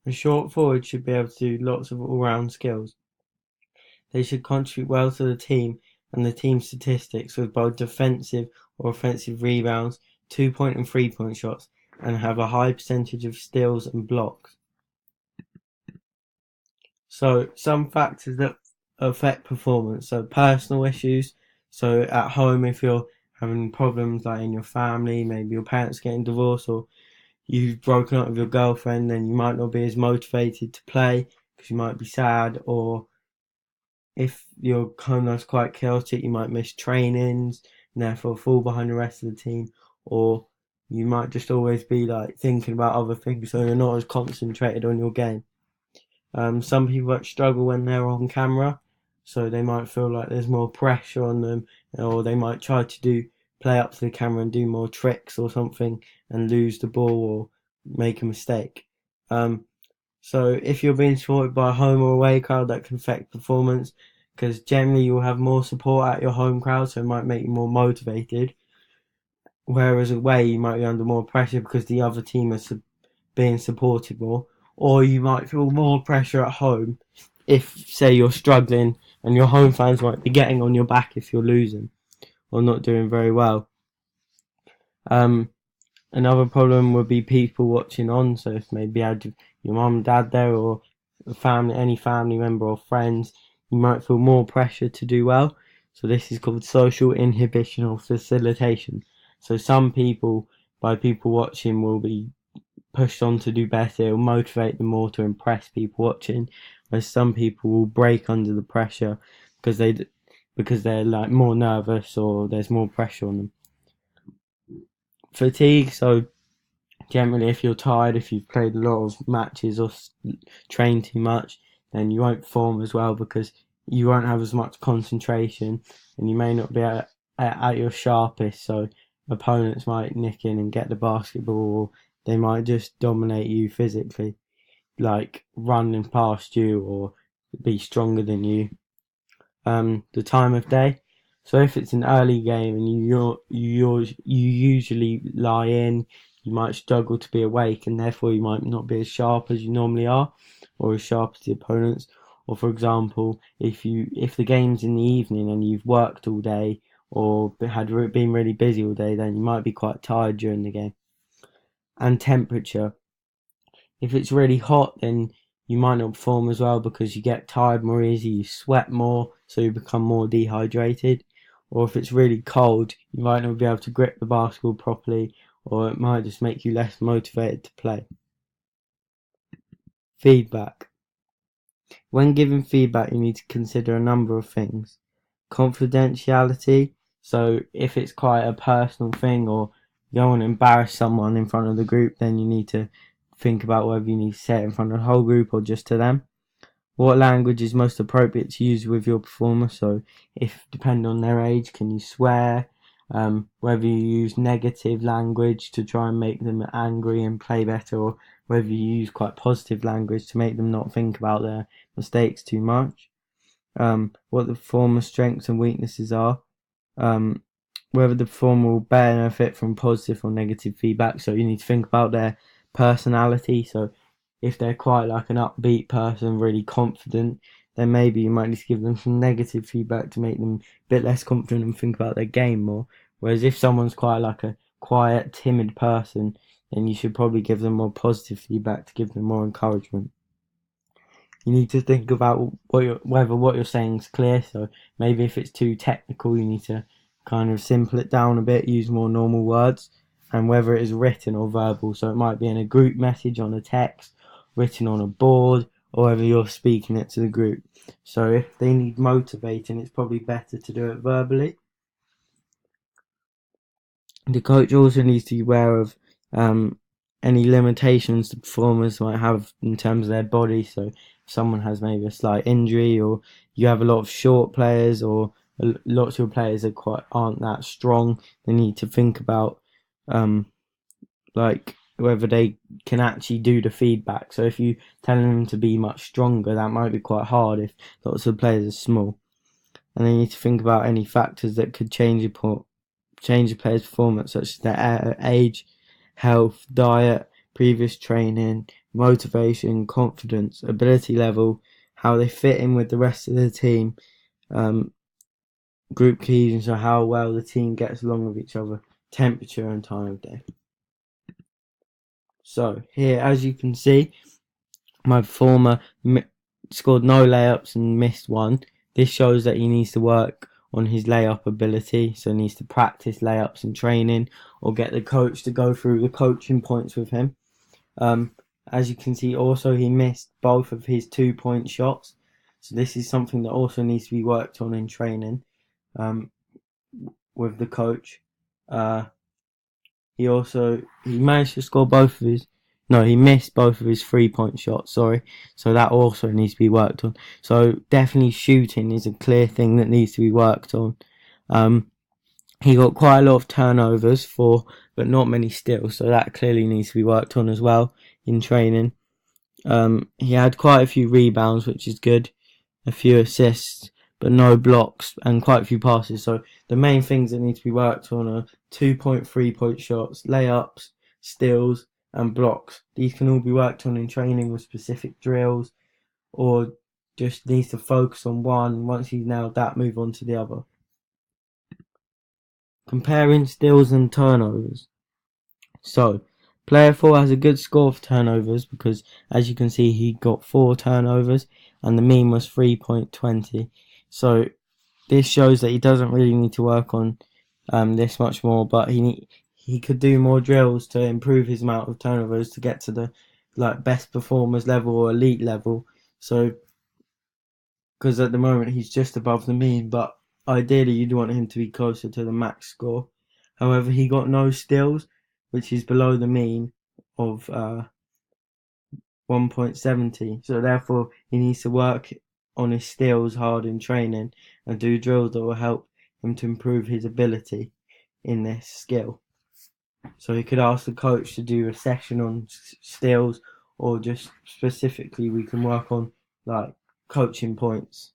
A short forward should be able to do lots of all-round skills. They should contribute well to the team and the team statistics with both defensive or offensive rebounds, 2-point and 3-point shots, and have a high percentage of steals and blocks. So some factors that affect performance. So personal issues. So at home, if you're having problems like in your family, maybe your parents getting divorced or you've broken up with your girlfriend, then you might not be as motivated to play because you might be sad. Or if your home life's quite chaotic, you might miss trainings and therefore fall behind the rest of the team. Or you might just always be like thinking about other things, so you're not as concentrated on your game. Some people might struggle when they're on camera, so they might feel like there's more pressure on them, or they might try to play up to the camera and do more tricks or something and lose the ball or make a mistake. Um, so if you're being supported by a home or away crowd, that can affect performance because generally you'll have more support at your home crowd, so it might make you more motivated. Whereas away, you might be under more pressure because the other team is being supported more, or you might feel more pressure at home if, say, you're struggling and your home fans might be getting on your back if you're losing or not doing very well. Um, Another problem would be people watching on. So if maybe you had your mum and dad there, or any family member or friends, you might feel more pressure to do well. So this is called social inhibition or facilitation. So some people, by people watching, will be pushed on to do better. It'll motivate them more to impress people watching, whereas some people will break under the pressure because they're like more nervous or there's more pressure on them. Fatigue. So generally, if you're tired, if you've played a lot of matches or trained too much, then you won't perform as well because you won't have as much concentration and you may not be at your sharpest. So opponents might nick in and get the basketball, or they might just dominate you physically, like running past you or be stronger than you. The time of day. So if it's an early game and you usually lie in, you might struggle to be awake, and therefore you might not be as sharp as you normally are, or as sharp as the opponents. Or for example, if the game's in the evening and you've worked all day or been really busy all day, then you might be quite tired during the game. And temperature. If it's really hot, then you might not perform as well because you get tired more easy, you sweat more, so you become more dehydrated. Or if it's really cold, you might not be able to grip the basketball properly, or it might just make you less motivated to play. Feedback. When giving feedback, you need to consider a number of things. Confidentiality, so if it's quite a personal thing or you don't want to embarrass someone in front of the group, then you need to think about whether you need to say it in front of the whole group or just to them. What language is most appropriate to use with your performer? So if depending on their age, can you swear? Whether you use negative language to try and make them angry and play better, or whether you use quite positive language to make them not think about their mistakes too much. What the performer's strengths and weaknesses are. Um, Whether the performer will benefit from positive or negative feedback. So you need to think about their personality. So if they're quite like an upbeat person, really confident, then maybe you might need to give them some negative feedback to make them a bit less confident and think about their game more. Whereas if someone's quite like a quiet, timid person, then you should probably give them more positive feedback to give them more encouragement. You need to think about whether what you're saying is clear. So maybe if it's too technical, you need to kind of simple it down a bit, use more normal words, and whether it is written or verbal. So it might be in a group message on a text, written on a board, or whether you're speaking it to the group. So if they need motivating, it's probably better to do it verbally. The coach also needs to be aware of any limitations the performers might have in terms of their body. So if someone has maybe a slight injury, or you have a lot of short players, or lots of your players aren't that strong, they need to think about like whether they can actually do the feedback. So if you tell them to be much stronger, that might be quite hard if lots of the players are small. And they need to think about any factors that could change a player's performance, such as their age, health, diet, previous training, motivation, confidence, ability level, how they fit in with the rest of the team, group keys, and so how well the team gets along with each other, temperature and time of day. So here, as you can see, my performer scored no layups and missed one. This shows that he needs to work on his layup ability, so he needs to practice layups in training or get the coach to go through the coaching points with him. As you can see, also he missed both of his 2-point shots, so this is something that also needs to be worked on in training with the coach. He managed to score both of his. No, he missed both of his 3-point shots, sorry. So that also needs to be worked on. So definitely shooting is a clear thing that needs to be worked on. He got quite a lot of turnovers but not many steals. So that clearly needs to be worked on as well in training. He had quite a few rebounds, which is good. A few assists, but no blocks, and quite a few passes. So the main things that need to be worked on are 2-point, 3-point shots, layups, steals, and blocks. These can all be worked on in training with specific drills, or just needs to focus on one. Once he's nailed that, move on to the other. Comparing steals and turnovers. So, player 4 has a good score for turnovers because, as you can see, he got 4 turnovers and the mean was 3.20. So, this shows that he doesn't really need to work on this much more, but he could do more drills to improve his amount of turnovers to get to the best performers level or elite level. So, because at the moment he's just above the mean, but ideally you'd want him to be closer to the max score. However, he got no steals, which is below the mean of 1.70. So therefore, he needs to work on his steals hard in training and do drills that will help him to improve his ability in this skill. So he could ask the coach to do a session on steals, or just specifically we can work on coaching points.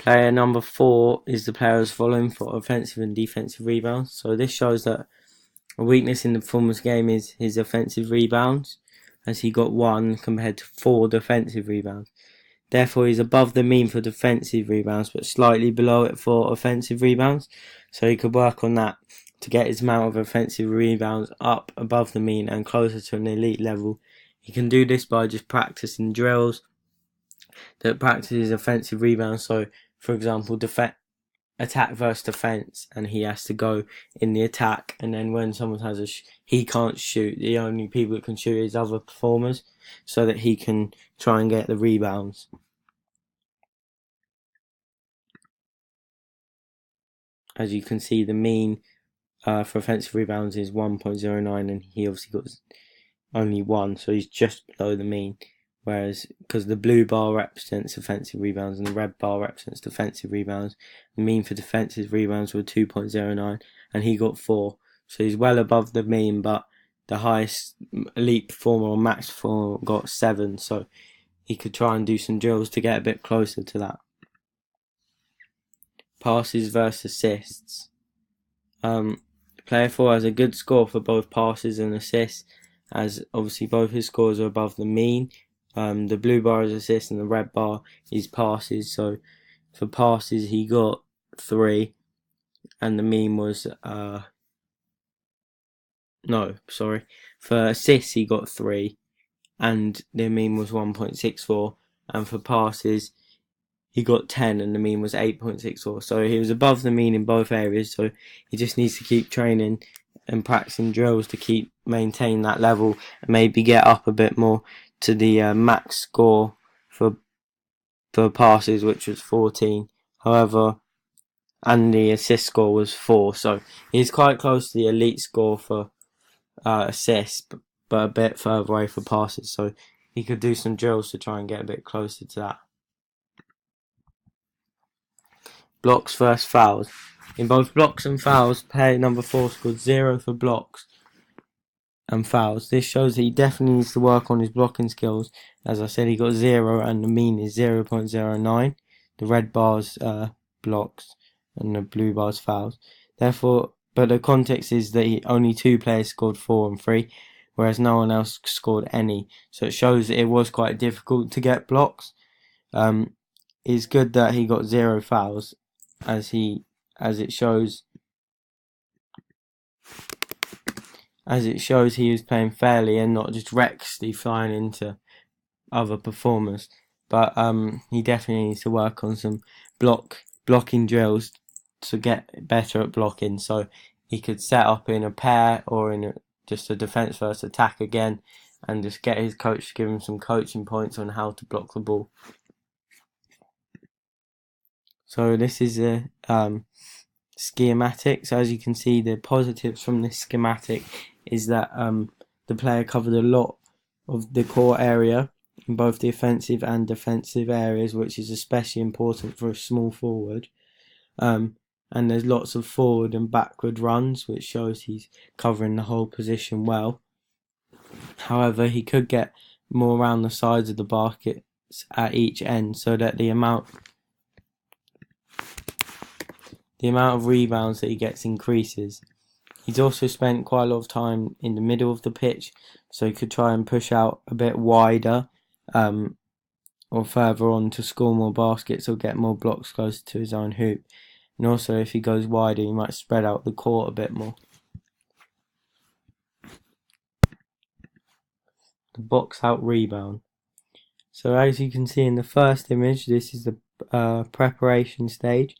Player number 4 is the player as following for offensive and defensive rebounds. So this shows that a weakness in the performance game is his offensive rebounds, as he got 1 compared to 4 defensive rebounds. Therefore, he's above the mean for defensive rebounds, but slightly below it for offensive rebounds. So he could work on that to get his amount of offensive rebounds up above the mean and closer to an elite level. He can do this by just practicing drills that practices offensive rebounds. So, for example, attack versus defense, and he has to go in the attack, and then when someone has he can't shoot. The only people that can shoot is other performers, so that he can try and get the rebounds. As you can see, the mean for offensive rebounds is 1.09, and he obviously got only 1, so he's just below the mean. Whereas, because the blue bar represents offensive rebounds and the red bar represents defensive rebounds, the mean for defensive rebounds were 2.09 and he got 4. So he's well above the mean, but the highest elite performer or max performer got 7. So he could try and do some drills to get a bit closer to that. Passes versus assists. Player 4 has a good score for both passes and assists, as obviously both his scores are above the mean. The blue bar is assists and the red bar is passes. So for passes he got 3 and the mean was for assists he got 3 and the mean was 1.64, and for passes he got 10 and the mean was 8.64. So he was above the mean in both areas, so he just needs to keep training and practicing drills to maintain that level and maybe get up a bit more to the max score for passes, which was 14. However, and the assist score was 4, so he's quite close to the elite score for assists, but a bit further away for passes, so he could do some drills to try and get a bit closer to that. Blocks versus fouls. In both blocks and fouls, player number 4 scored 0 for blocks and fouls. This shows that he definitely needs to work on his blocking skills. As I said, he got 0 and the mean is 0.09. the red bars blocks and the blue bars fouls. Therefore, but the context is that only 2 players scored 4 and 3, whereas no one else scored any. So it shows that it was quite difficult to get blocks. It's good that he got 0 fouls, as it shows he was playing fairly and not just recklessly flying into other performers. But he definitely needs to work on some blocking drills to get better at blocking, so he could set up in a pair or in just a defence first attack again, and just get his coach to give him some coaching points on how to block the ball. So this is a schematic. So as you can see, the positives from this schematic is that the player covered a lot of the core area in both the offensive and defensive areas, which is especially important for a small forward. And there's lots of forward and backward runs, which shows he's covering the whole position well. However, he could get more around the sides of the baskets at each end, so that the amount of rebounds that he gets increases. He's also spent quite a lot of time in the middle of the pitch, so he could try and push out a bit wider or further on to score more baskets or get more blocks closer to his own hoop. And also, if he goes wider, he might spread out the court a bit more. The box out rebound. So as you can see in the first image, this is the preparation stage.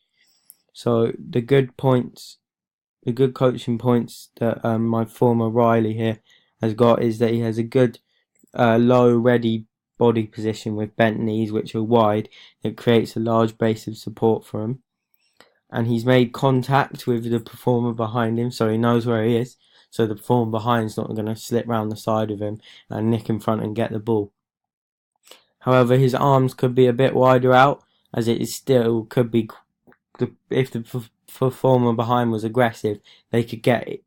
So the good coaching points that my former Riley here has got is that he has a good low ready body position with bent knees, which are wide. It creates a large base of support for him. And he's made contact with the performer behind him, so he knows where he is. So the performer behind is not going to slip round the side of him and nick in front and get the ball. However, his arms could be a bit wider out, as it is still could be. If the performer behind was aggressive, they could get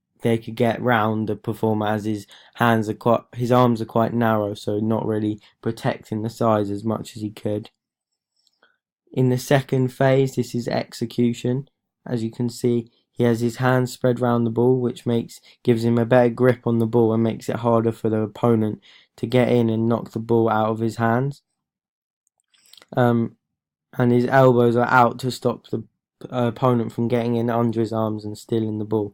round the performer, as his arms are quite narrow, so not really protecting the sides as much as he could. In the second phase, this is execution. As you can see, he has his hands spread round the ball, which gives him a better grip on the ball and makes it harder for the opponent to get in and knock the ball out of his hands. And his elbows are out to stop the opponent from getting in under his arms and stealing the ball.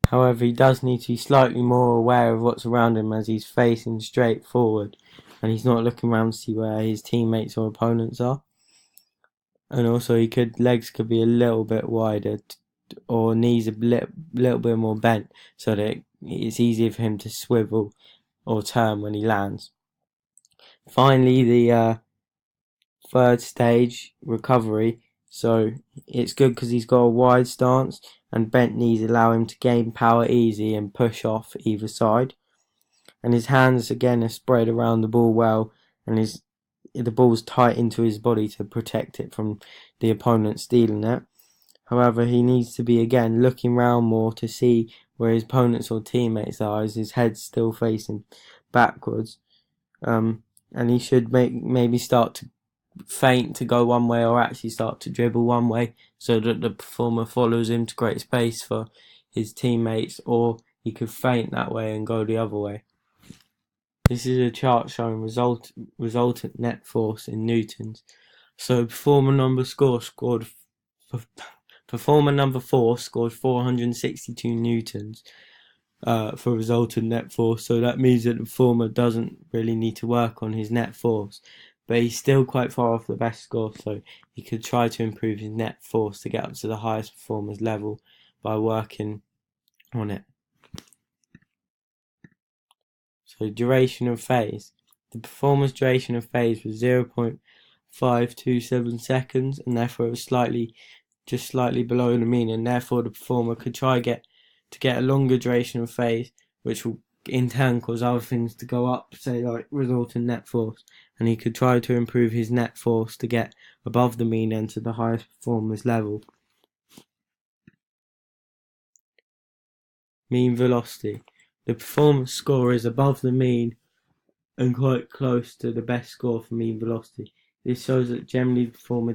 However, he does need to be slightly more aware of what's around him, as he's facing straight forward and he's not looking around to see where his teammates or opponents are. And also, legs could be a little bit wider or knees a little bit more bent, so that it's easier for him to swivel or turn when he lands. Finally, the third stage, recovery. So it's good because he's got a wide stance, and bent knees allow him to gain power easy and push off either side. And his hands again are spread around the ball well, and the ball's tight into his body to protect it from the opponent stealing it. However, he needs to be again looking round more to see where his opponents or teammates are, as his head's still facing backwards. And he should maybe start to feint to go one way, or actually start to dribble one way, so that the performer follows him to create space for his teammates, or he could feint that way and go the other way. This is a chart showing resultant net force in newtons. So performer number 4 scored 462 newtons for resultant net force. So that means that the performer doesn't really need to work on his net force, but he's still quite far off the best score, so he could try to improve his net force to get up to the highest performer's level by working on it. So duration of phase. The performer's duration of phase was 0.527 seconds, and therefore it was slightly below the mean, and therefore the performer could try to get a longer duration of phase, which will in turn cause other things to go up, say like resultant net force, and he could try to improve his net force to get above the mean and to the highest performer's level. Mean velocity. The performance score is above the mean and quite close to the best score for mean velocity. This shows that generally the former